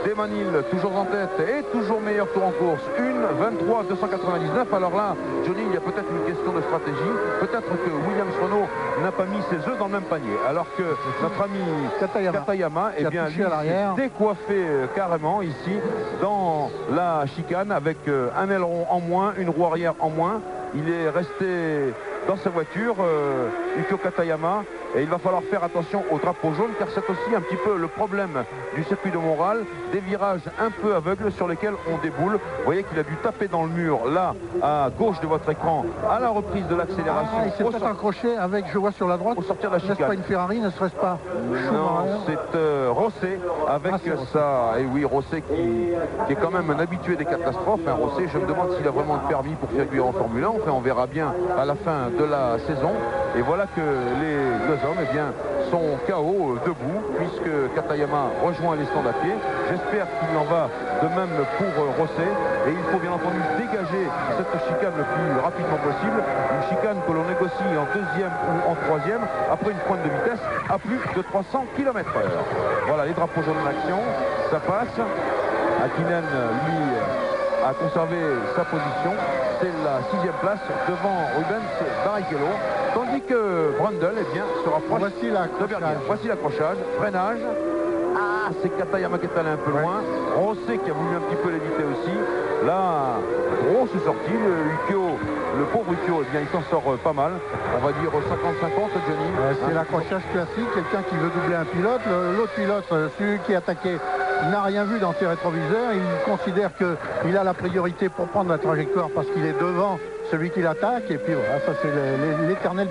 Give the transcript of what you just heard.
Desmanil toujours en tête et toujours meilleur tour en course, 1:23,299. Alors là, Johnny, il y a peut-être une question de stratégie. Peut-être que Williams Renault n'a pas mis ses œufs dans le même panier. Alors que notre ami Katayama, eh bien, lui, s'est décoiffé carrément ici dans la chicane avec un aileron en moins, une roue arrière en moins. Il est resté dans sa voiture, Ukyo Katayama, et il va falloir faire attention au drapeau jaune car c'est aussi un petit peu le problème du circuit de Montréal, des virages un peu aveugles sur lesquels on déboule. Vous voyez qu'il a dû taper dans le mur là à gauche de votre écran à la reprise de l'accélération. Il s'est peut-être accroché avec, je vois sur la droite, au sortir de la chicane. N'est-ce pas une Ferrari, ne serait-ce pas? Non, c'est Rosset avec ça. Et oui, Rosset qui est quand même un habitué des catastrophes. Hein, Rosset, je me demande s'il a vraiment le permis pour faire en Formule 1. Enfin, on verra bien à la fin de la saison. Et voilà que les deux hommes, eh bien, sont KO debout puisque Katayama rejoint les stands à pied. J'espère qu'il en va de même pour Rosset. Et il faut bien entendu dégager cette chicane le plus rapidement possible. Une chicane que l'on négocie en deuxième ou en troisième après une pointe de vitesse à plus de 300 km/h. Voilà les drapeaux jaunes en action. Ça passe. Hakkinen, lui, a conservé sa position. C'est la 6e place devant Rubens Barrichello. Tandis que Brundle, eh bien, se rapproche de Berger. Voici l'accrochage, freinage. Ah, c'est Katayama qui est allé un peu loin. Rosset qui a voulu un petit peu l'éviter aussi. Là, grosse sortie. Le pauvre Ukyo, eh bien, il s'en sort pas mal. On va dire 50-50, Johnny. C'est l'accrochage classique. Quelqu'un qui veut doubler un pilote. L'autre pilote, celui qui est attaqué, n'a rien vu dans ses rétroviseurs. Il considère qu'il a la priorité pour prendre la trajectoire parce qu'il est devant celui qui l'attaque. Et puis voilà, ça c'est l'éternel